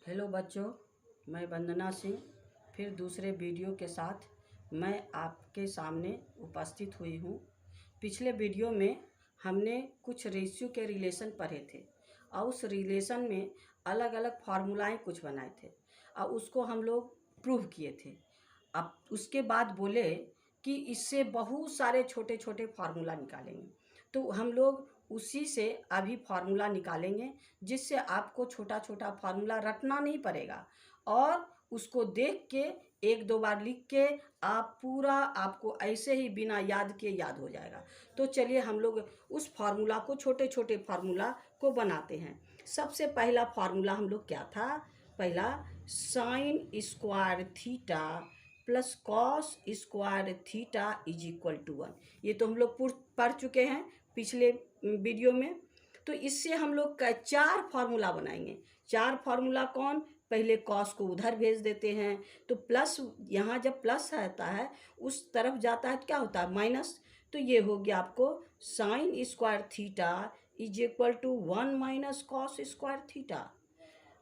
Hello बच्चों, मैं वंदना सिंह फिर दूसरे वीडियो के साथ मैं आपके सामने उपस्थित हुई हूँ। पिछले वीडियो में हमने कुछ रेशियो के रिलेशन पढ़े थे और उस रिलेशन में अलग अलग फार्मूलाएं कुछ बनाए थे और उसको हम लोग प्रूव किए थे। अब उसके बाद बोले कि इससे बहुत सारे छोटे छोटे फार्मूला निकालेंगे, तो हम लोग उसी से अभी फार्मूला निकालेंगे जिससे आपको छोटा छोटा फार्मूला रटना नहीं पड़ेगा और उसको देख के एक दो बार लिख के आप पूरा आपको ऐसे ही बिना याद के याद हो जाएगा। तो चलिए हम लोग उस फार्मूला को छोटे छोटे फार्मूला को बनाते हैं। सबसे पहला फार्मूला हम लोग क्या था? पहला sine square theta plus cos square theta is equal to 1। ये तो हम लोग पढ़ चुके हैं पिछले वीडियो में। तो इससे हम लोग का 4 फार्मूला बनाएंगे। 4 फार्मूला कौन? पहले कॉस को उधर भेज देते हैं तो प्लस, यहाँ जब प्लस आता है उस तरफ जाता है क्या होता है? माइनस। तो ये हो गया आपको sine square theta is equal to 1 minus cos square theta.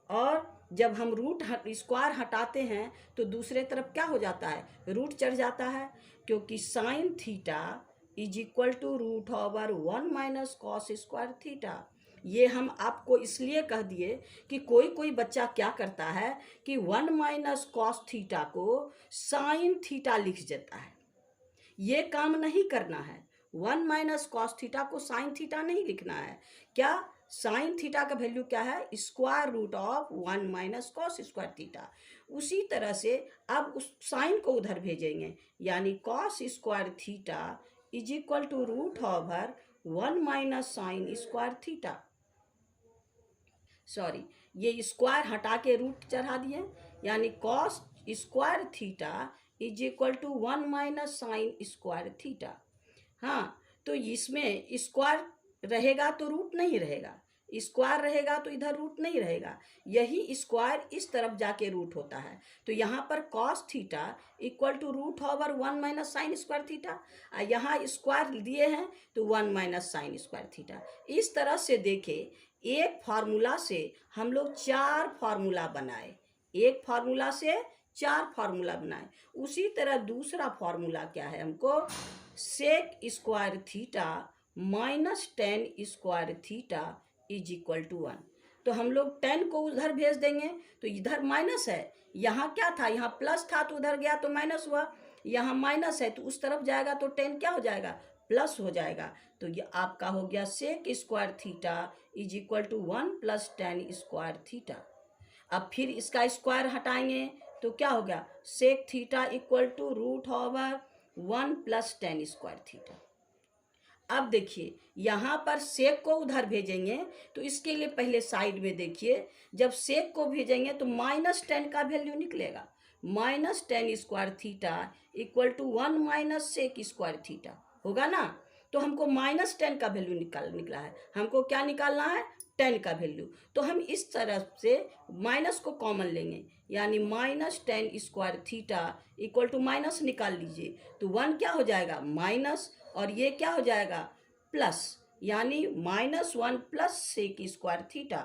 और जब हम रूट स्क्वायर हटाते हैं तो दूसरे तरफ क्या हो जाता है? रूट चढ़ जाता है, क्योंकि sine theta is equal to root over 1 minus cos square theta. ये हम आपको इसलिए कह दिए कि कोई कोई बच्चा क्या करता है कि 1 माइनस कॉस थीटा को साइन थीटा लिख देता है। ये काम नहीं करना है। 1 माइनस कॉस थीटा को साइन थीटा नहीं लिखना है। क्या? साइन थीटा का वैल्यू क्या है? Square root of 1 minus cos square theta. उसी तरह से अब उस साइन को उधर भेजेंगे, यानी cos square theta is equal to root over 1 minus sine square theta. Sorry, ये स्क्वायर हटा के रूट चढ़ा दिए, यानी cos square theta is equal to 1 minus sine square theta. हाँ, तो इसमें स्क्वायर रहेगा तो रूट नहीं रहेगा, स्क्वायर रहेगा तो इधर रूट नहीं रहेगा। यही स्क्वायर इस तरफ जाके रूट होता है। तो यहाँ पर cos theta equal to root over 1 minus sine square theta, यहाँ स्क्वायर दिए हैं तो 1 माइनस साइन स्क्वायर थीटा। इस तरह से देखे, एक फार्मूला से हम लोग 4 फार्मूला बनाए। एक फार्मूला से 4 फार्मूला बनाए। उसी तरह दूसरा फार्मूला क्या है? हमको sec square theta minus tan square theta is equal to 1। तो हम लोग 10 को उधर भेज देंगे तो इधर माइनस है, यहाँ क्या था? यहाँ प्लस था तो उधर गया तो माइनस हुआ। यहाँ माइनस है तो उस तरफ जाएगा तो 10 क्या हो जाएगा? प्लस हो जाएगा। तो ये आपका हो गया sec square theta is equal to 1 plus tan square theta. अब फिर इसका स्क्वायर हटाएंगे तो क्या हो गया? Sec theta equal to root over 1 plus tan square theta. अब देखिए, यहाँ पर सेक को उधर भेजेंगे तो इसके लिए पहले साइड में देखिए, जब सेक को भेजेंगे तो माइनस 10 का वैल्यू निकलेगा। Minus 10 square theta equal to 1 minus sec square theta होगा ना। तो हमको माइनस 10 का वैल्यू निकला है। हमको क्या निकालना है? 10 का वैल्यू। तो हम इस तरफ से माइनस को कॉमन लेंगे, यानी minus 10 square theta equal to minus निकाल लीजिए तो 1 क्या हो जाएगा? माइनस, और ये क्या हो जाएगा? प्लस, यानी -1 प्लस सेक स्क्वायर थीटा।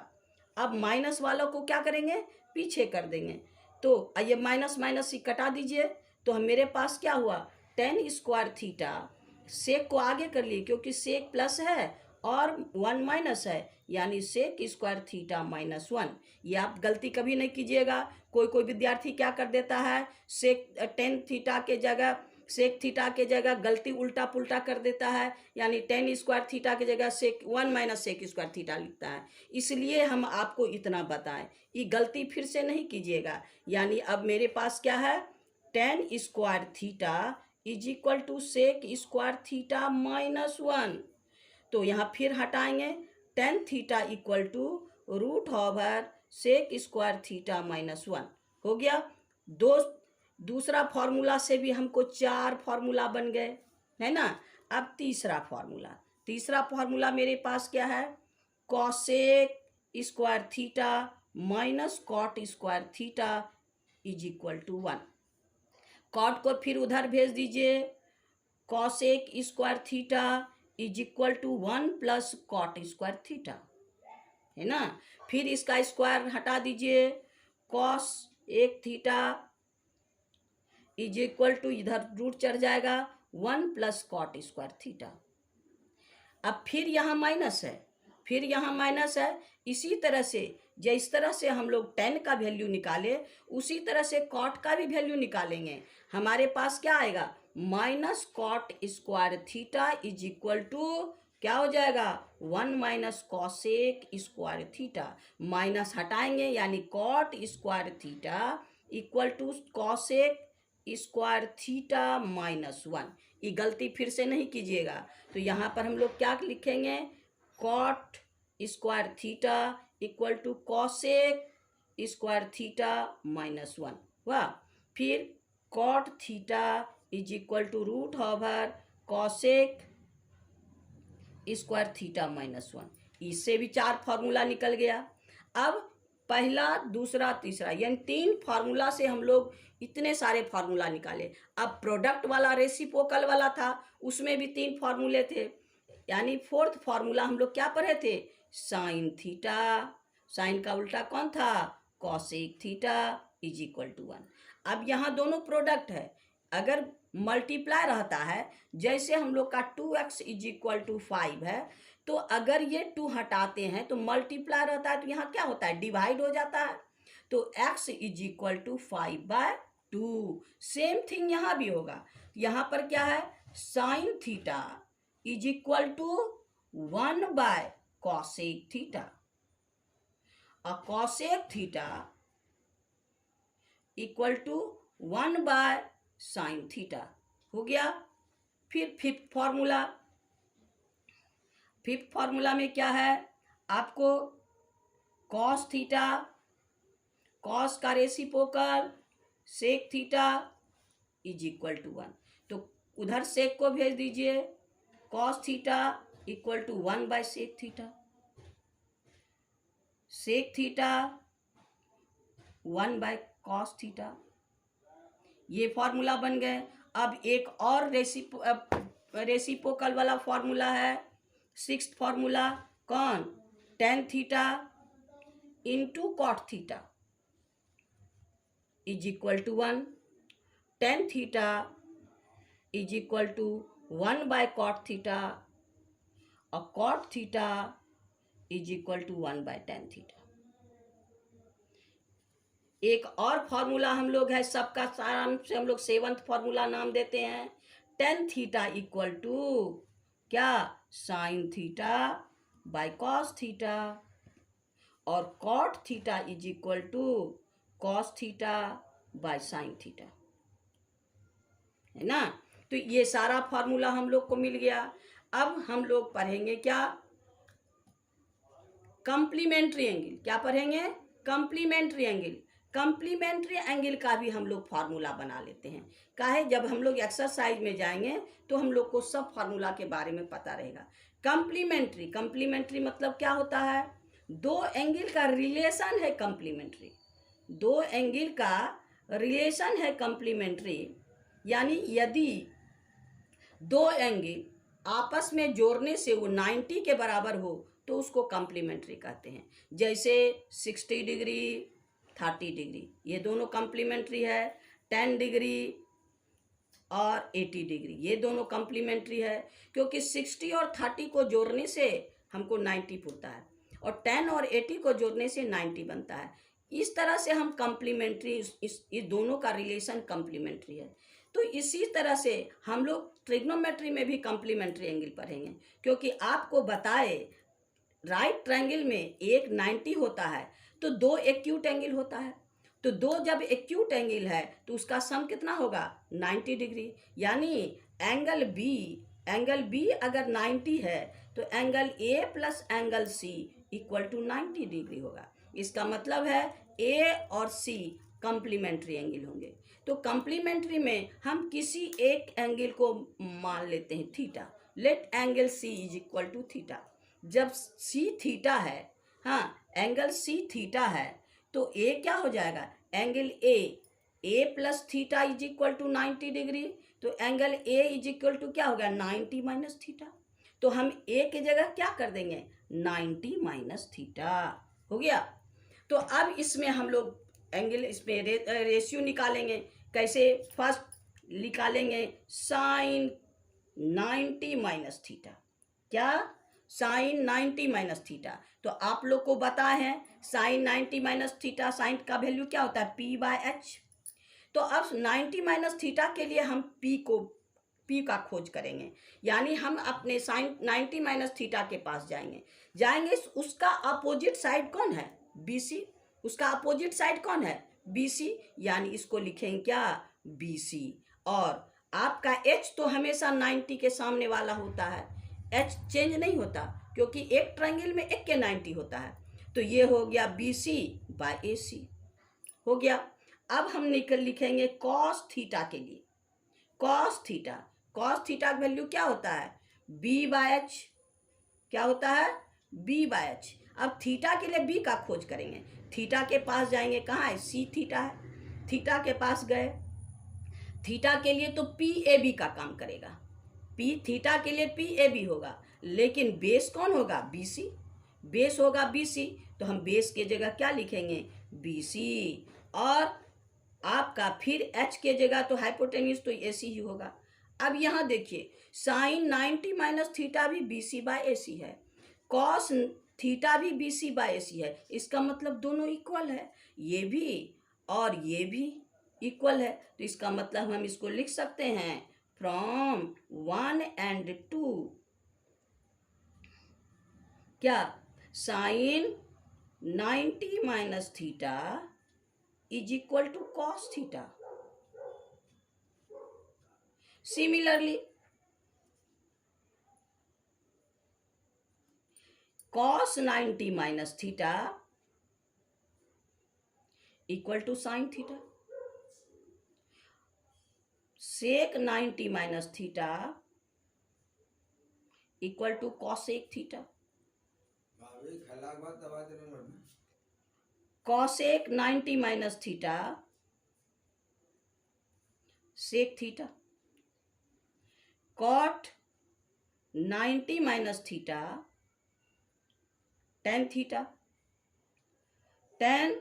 अब माइनस वालों को क्या करेंगे? पीछे कर देंगे। तो ये माइनस माइनस ही कटा दीजिए तो हम मेरे पास क्या हुआ? 10 स्क्वायर थीटा। सेक को आगे कर लिए क्योंकि सेक प्लस है और 1 माइनस है, यानी सेक स्क्वायर थीटा माइनस 1। ये आप गलती कभी नहीं कीजिएगा। कोई कोई विद्यार्थी क्या कर देता है, सेक 10 थीटा के जगह सेक थीटा के जगह गलती उल्टा पुल्टा कर देता है, यानी 10 स्क्वायर थीटा की जगह सेक 1 माइनस सेक स्क्वायर थीटा लिखता है। इसलिए हम आपको इतना बताएं, ये गलती फिर से नहीं कीजिएगा। यानी अब मेरे पास क्या है? 10 square theta is equal to sec square theta minus 1। तो यहाँ फिर हटाएंगे, 10 theta equal to root over sec square theta minus 1 हो गया। दूसरा फार्मूला से भी हमको 4 फार्मूला बन गए, है ना। अब तीसरा फार्मूला मेरे पास क्या है? Cosec square theta minus cot square theta is equal to 1। Cot को फिर उधर भेज दीजिए, cosec square theta is equal to 1 plus cot square theta, है ना। फिर इसका स्क्वायर हटा दीजिए, cos 1 theta is equal to, इधर रूट चढ़ जाएगा 1 प्लस कॉट स्क्वायर थीटा। अब फिर यहाँ माइनस है, फिर यहाँ माइनस है। इसी तरह से जिस तरह से हम लोग टेन का वैल्यू निकाले, उसी तरह से कॉट का भी वैल्यू निकालेंगे। हमारे पास क्या आएगा, minus cot square theta is equal to क्या हो जाएगा, 1 minus cosec square theta. Minus हटाएंगे यानी cot square theta equal to cosec square theta minus 1। ये गलती फिर से नहीं कीजिएगा। तो यहाँ पर हम लोग क्या लिखेंगे, cot square theta equal to cosec square theta minus 1। वाह, फिर cot theta is equal to root over cosec square theta minus 1। इससे भी 4 फार्मूला निकल गया। अब पहला, दूसरा, तीसरा, यानी 3 फार्मूला से हम लोग इतने सारे फार्मूला निकाले। अब प्रोडक्ट वाला रेसिप्रोकल वाला था, उसमें भी 3 फार्मूले थे। यानी 4th फार्मूला हम लोग क्या पढ़े थे, साइन थीटा। साइन का उल्टा कौन था, cosec theta is equal to 1। अब यहाँ दोनों प्रोडक्ट है, अगर मल्टीप्लाई रहता है, जैसे हम लोग का 2x इज इक्वल टू 5 है, तो अगर ये 2 हटाते हैं तो मल्टीप्लाई रहता है, तो यहाँ क्या होता है, डिवाइड हो जाता है। तो x is equal to 5/2। Same thing यहाँ भी होगा। यहाँ पर क्या है, sine theta is equal to one by cosec theta और cosec theta equal to one by sine theta हो गया। फिर फिफ्थ फार्मूला में क्या है, आपको कॉस थीटा, कॉस का reciprocal sec theta is equal to 1। तो उधर सेक को भेज दीजिए, cos theta equal to one by sec theta, sec theta one by cos theta. ये फार्मूला बन गए। अब एक और रेसिप्रोकल वाला फार्मूला है, 6th फार्मूला, कौन, tan theta into cot theta is equal to 1। Tan theta is equal to one by cot theta और cot theta is equal to one by tan theta. एक और फार्मूला हम लोग है, सबका सारांश से हम लोग 7th फार्मूला नाम देते हैं, टेन थीटा इक्वल टू क्या, sine theta by cos theta और cot theta is equal to cos theta by sine theta, है ना। तो ये सारा फार्मूला हम लोग को मिल गया। अब हम लोग पढ़ेंगे क्या, कंप्लीमेंट्री एंगल। क्या पढ़ेंगे, कंप्लीमेंट्री एंगल। कंप्लीमेंट्री एंगल का भी हम लोग फार्मूला बना लेते हैं। काहे, जब हम लोग एक्सरसाइज में जाएंगे तो हम लोग को सब फार्मूला के बारे में पता रहेगा। कंप्लीमेंट्री मतलब क्या होता है, दो एंगल का रिलेशन है कंप्लीमेंट्री। दो एंगल का रिलेशन है कंप्लीमेंट्री, यानी यदि दो एंगल आपस में जोड़ने से वो 90 के बराबर हो तो उसको कंप्लीमेंट्री कहते हैं। जैसे 60 डिग्री 30 डिग्री, ये दोनों कंप्लीमेंट्री है। 10 डिग्री और 80 डिग्री, ये दोनों कंप्लीमेंट्री है, क्योंकि 60 और 30 को जोड़ने से हमको 90 होता है और 10 और 80 को जोड़ने से 90 बनता है। इस तरह से हम कंप्लीमेंट्री, इस दोनों का रिलेशन कंप्लीमेंट्री है। तो इसी तरह से हम लोग ट्रिग्नोमेट्री में भी कंप्लीमेंट्री एंगल पढ़ेंगे, क्योंकि आपको बताए राइट ट्रायंगल में एक 90 होता है तो दो एक्यूट एंगल होता है। तो दो जब एक्यूट एंगल है तो उसका सम कितना होगा, 90 डिग्री। यानी एंगल बी अगर 90 है तो angle A plus angle C equal to 90 degree होगा। इसका मतलब है ए और सी कंप्लीमेंट्री एंगल होंगे। तो कंप्लीमेंट्री में हम किसी एक एंगल को मान लेते हैं theta. Let angle C is equal to theta. जब सी थीटा है, हाँ, एंगल सी थीटा है, तो ए क्या हो जाएगा, angle A plus theta is equal to 90 degree. तो angle A is equal to क्या हो गया, 90 माइनस थीटा। तो हम ए की जगह क्या कर देंगे, 90 माइनस थीटा हो गया। तो अब इसमें हम लोग एंगल इसमें रेशियो निकालेंगे। कैसे? फर्स्ट निकालेंगे साइन 90 माइनस थीटा। क्या? Sine 90 minus theta. तो आप लोग को पता है साइन 90 माइनस थीटा, साइन का वैल्यू क्या होता है? p/h। तो अब 90 माइनस थीटा के लिए हम p का खोज करेंगे, यानी हम अपने साइन 90 माइनस थीटा के पास जाएंगे। उसका अपोजिट साइड कौन है? BC। उसका अपोजिट साइड कौन है? BC, यानी इसको लिखेंगे क्या? BC। और आपका H तो हमेशा 90 के सामने वाला होता है, H चेंज नहीं होता, क्योंकि एक ट्रायंगल में एक के 90 होता है। तो ये हो गया BC/AC हो गया। अब हम लिखेंगे कॉस थीटा के लिए। कॉस थीटा का वैल्यू क्या होता है? B/h। क्या होता है? B/h। अब थीटा के लिए B का खोज करेंगे। थीटा के पास जाएंगे, कहाँ है? C थीटा है। थीटा के पास गए, थीटा के लिए तो PAB का काम करेगा। थीटा के लिए PAB होगा, लेकिन बेस कौन होगा? BC। बेस होगा BC, तो हम बेस के जगह क्या लिखेंगे? BC। और आपका फिर H के जगह तो हाइपोटेन्यूज तो AC ही होगा। अब यहाँ देखिए, साइन 90 माइनस थीटा भी BC/AC है, कॉस थीटा भी BC/AC है। इसका मतलब दोनों इक्वल है, ये भी और ये भी इक्वल है। तो इसका मतलब हम इसको लिख सकते हैं फ्रॉम 1 and 2 क्या? Sine 90 minus theta is equal to cos theta. Similarly cos 90 minus theta equal to sine theta. Sec 90 minus theta equal to cosec theta. Cosec 90 minus theta sec theta. Cot 90 minus theta tan theta. Tan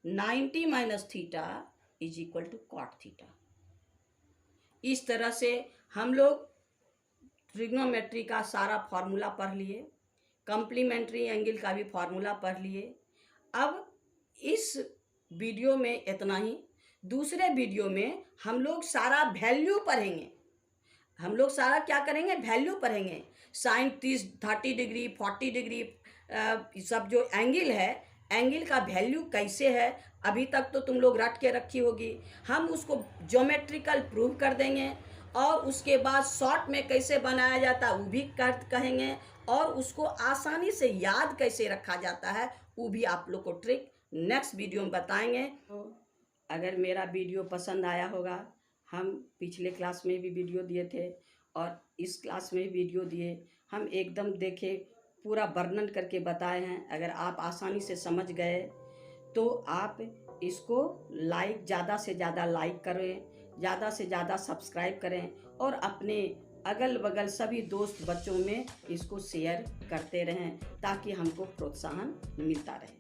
90 minus theta is equal to cot theta. इस तरह से हम लोग trigonometry का सारा formula पढ़ लिए, complementary angle का भी फॉर्मूला पढ़ लिए। अब इस वीडियो में इतना ही। दूसरे वीडियो में हम लोग सारा वैल्यू पढ़ेंगे। हम लोग सारा क्या करेंगे? वैल्यू पढ़ेंगे। साइन 30 डिग्री 40 डिग्री सब जो एंगल है, एंगल का वैल्यू कैसे है, अभी तक तो तुम लोग रट के रखी होगी। हम उसको ज्योमेट्रिकल प्रूव कर देंगे, और उसके बाद शॉर्ट में कैसे बनाया जाता है वो भी कहेंगे, और उसको आसानी से याद कैसे रखा जाता है वो भी आप लोग को ट्रिक नेक्स्ट वीडियो में बताएंगे। तो अगर मेरा वीडियो पसंद आया होगा, हम पिछले क्लास में भी वीडियो दिए थे और इस क्लास में वीडियो दिए, हम एकदम देखे पूरा वर्णन करके बताए हैं। अगर आप आसानी से समझ गए तो आप इसको लाइक, ज़्यादा से ज़्यादा लाइक करें, ज़्यादा से ज़्यादा सब्सक्राइब करें, और अपने अगल बगल सभी दोस्त बच्चों में इसको शेयर करते रहें, ताकि हमको प्रोत्साहन मिलता रहे।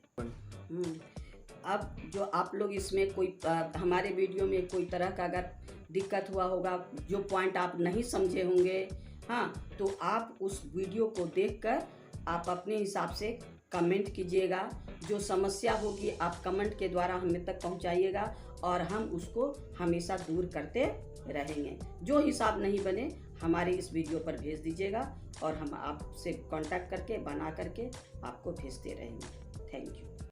अब जो आप लोग इसमें कोई हमारे वीडियो में कोई तरह का अगर दिक्कत हुआ होगा, जो पॉइंट आप नहीं समझे होंगे, हाँ, तो आप उस वीडियो को देखकर आप अपने हिसाब से कमेंट कीजिएगा। जो समस्या होगी आप कमेंट के द्वारा हमें तक पहुंचाइएगा, और हम उसको हमेशा दूर करते रहेंगे। जो हिसाब नहीं बने हमारे इस वीडियो पर भेज दीजिएगा, और हम आपसे कांटेक्ट करके बना करके आपको भेजते रहेंगे। Thank you.